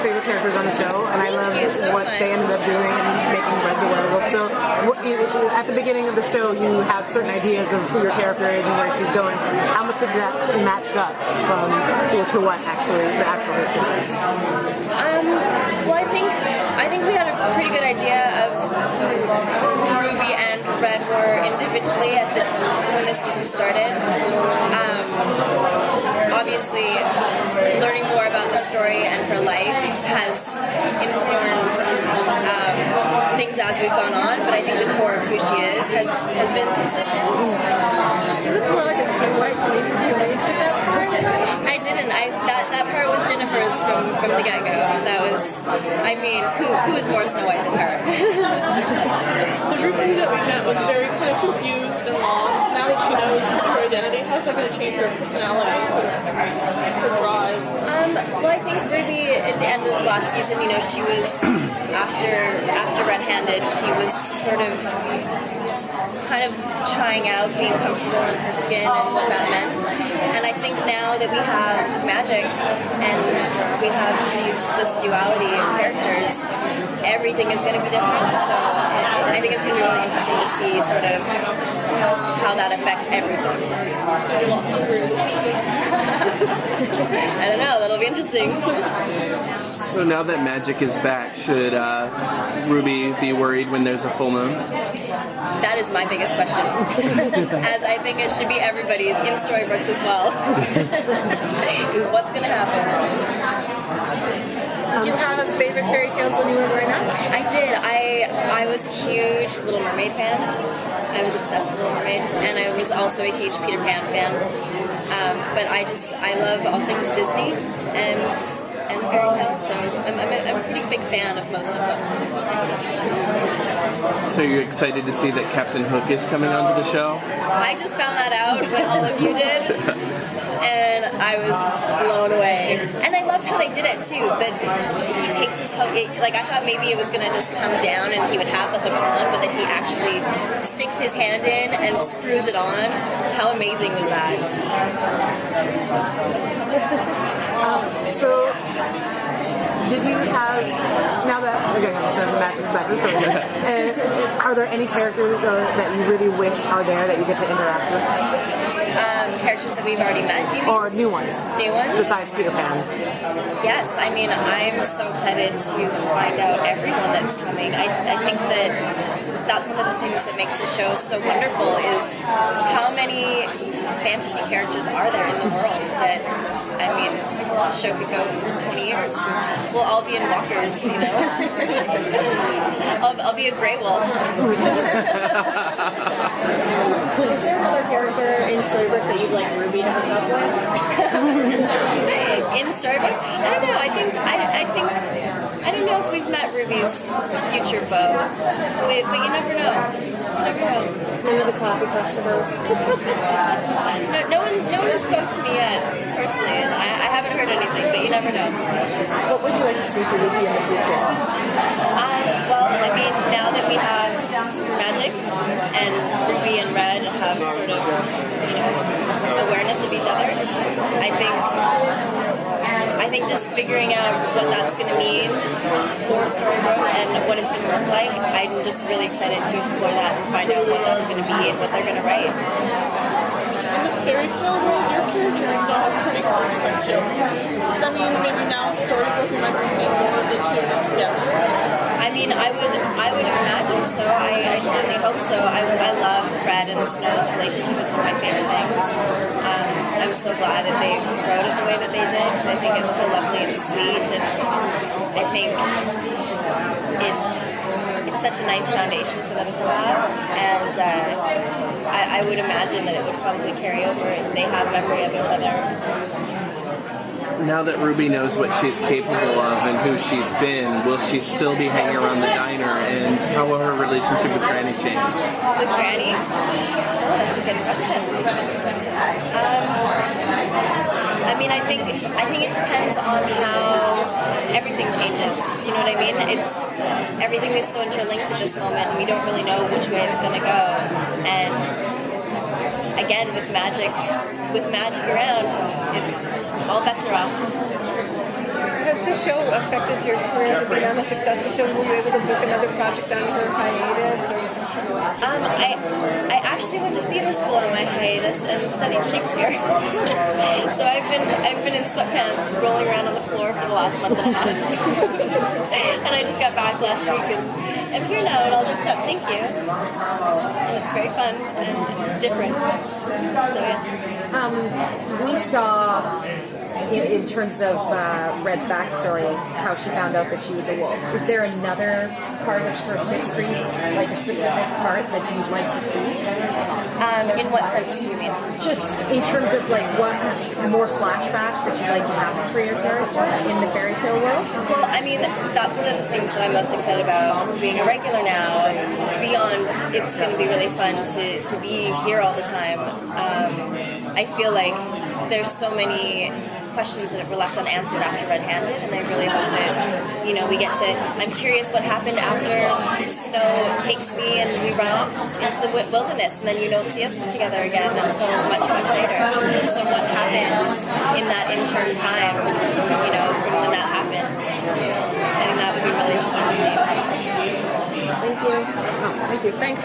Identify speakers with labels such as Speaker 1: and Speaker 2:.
Speaker 1: favorite characters on the show, and I love what they ended up doing and making Red the werewolf. So at the beginning of the show, you have certain ideas of who your character is and where she's going. How much of that matched up to what actually the actual history is?
Speaker 2: Well, I think we had a pretty good idea of who Ruby and Red were individually when the season started. Obviously, learning more about the story and her life has informed things as we've gone on, but I think the core of who she is has been consistent.
Speaker 3: It was more like a Snow White, so maybe you raised with that part?
Speaker 2: I didn't. That part was Jennifer's from the get-go. That was, I mean, who is more Snow White than her?
Speaker 3: The Ruby that we met was very kind of confused and lost. Now that she knows her identity, how's that going to change her personality, her drive?
Speaker 2: Well, I think Ruby at the end of last season, she was after Red-Handed, she was sort of kind of trying out being comfortable in her skin and what that meant. And I think now that we have magic and we have this duality of characters, everything is going to be different. So I think it's going to be really interesting to see sort of how that affects everything. I don't know, that'll be interesting.
Speaker 4: So now that magic is back, should Ruby be worried when there's a full moon?
Speaker 2: That is my biggest question. As I think it should be everybody's in storybooks as well. What's going to happen?
Speaker 3: Did you have a favorite fairy tales when you were growing up?
Speaker 2: I did. I was a huge Little Mermaid fan. I was obsessed with Little Mermaid, and I was also a huge Peter Pan fan. But I love all things Disney and fairy tales, so I'm a pretty big fan of most of them.
Speaker 4: So you're excited to see that Captain Hook is coming onto the show?
Speaker 2: I just found that out when all of you did, and I was blown away. And I loved how they did it too, that he takes his hook, I thought maybe it was going to just come down and he would have the hook on, but that he actually sticks his hand in and screws it on. How amazing was that?
Speaker 1: So, did you have, now that, again, the magic is back in the story, are there any characters that you really wish are there that you get to interact with?
Speaker 2: Characters that we've already met, you mean?
Speaker 1: Or new ones?
Speaker 2: New ones?
Speaker 1: Besides Peter Pan.
Speaker 2: Yes, I mean, I'm so excited to find out everyone that's coming. I think that's one of the things that makes the show so wonderful is how many fantasy characters are there in the world that, I mean, the show could go for 20 years. We'll all be in walkers, I'll be a gray wolf.
Speaker 3: Is there another character in Storybook that you'd like Ruby to hook up with?
Speaker 2: In Storybook? I don't know. I don't know if we've met Ruby's future beau. But you never know.
Speaker 3: None of the coffee customers.
Speaker 2: No one has spoke to me yet, personally, and I haven't heard anything, but you never know.
Speaker 3: What would you like to see for Ruby in the future?
Speaker 2: Well, I mean, now that we have magic and Ruby and Red have sort of, awareness of each other, I think just figuring out what that's going to mean for Storybook and what it's going to look like, I'm just really excited to explore that and find out what that's going to be and what they're going to write.
Speaker 3: In the fairy tale world, your characters now have pretty close friendship. Does that mean maybe now Storybook might be seeing more of the two of them together?
Speaker 2: I mean, I would imagine so. I certainly hope so. I love Red and Snow's relationship. It's one of my favorite things. I'm so glad that they wrote it the way that they did because I think it's so lovely and sweet, and I think it's such a nice foundation for them to have, and I would imagine that it would probably carry over if they have memory of each other.
Speaker 4: Now that Ruby knows what she's capable of and who she's been, will she still be hanging around the diner, and how will her relationship with Granny change?
Speaker 2: With Granny? Oh, that's a good question. I mean, I think it depends on how everything changes. Do you know what I mean? Everything is so interlinked at this moment, and we don't really know which way it's going to go. And again, with magic around, it's all bets are off.
Speaker 3: Has the show affected your career? Did the success of the show? Were you able to book another project on her hiatus? Or?
Speaker 2: I actually went to theater school on my hiatus and studied Shakespeare. So I've been in sweatpants rolling around on the floor for the last month and a half. And I just got back last week and I'm here now and all dressed up. Thank you. And it's very fun and different. So yes.
Speaker 5: We saw, in terms of Red's backstory, how she found out that she was a wolf. Is there another part of her history, like a specific part that you'd like to see?
Speaker 2: In what sense do you mean?
Speaker 5: Just in terms of like what more flashbacks that you'd like to have for your character in the fairy tale world?
Speaker 2: Well, I mean, that's one of the things that I'm most excited about being a regular now. Beyond, it's going to be really fun to be here all the time. I feel like there's so many questions that were left unanswered after Red Handed, and I really hope that, we get to, I'm curious what happened after the snow takes me and we run off into the wilderness, and then you don't see us together again until much, much later. So what happened in that interim time, from when that happened? I think that would be really interesting to see.
Speaker 1: Thank you. Oh, thank you. Thanks.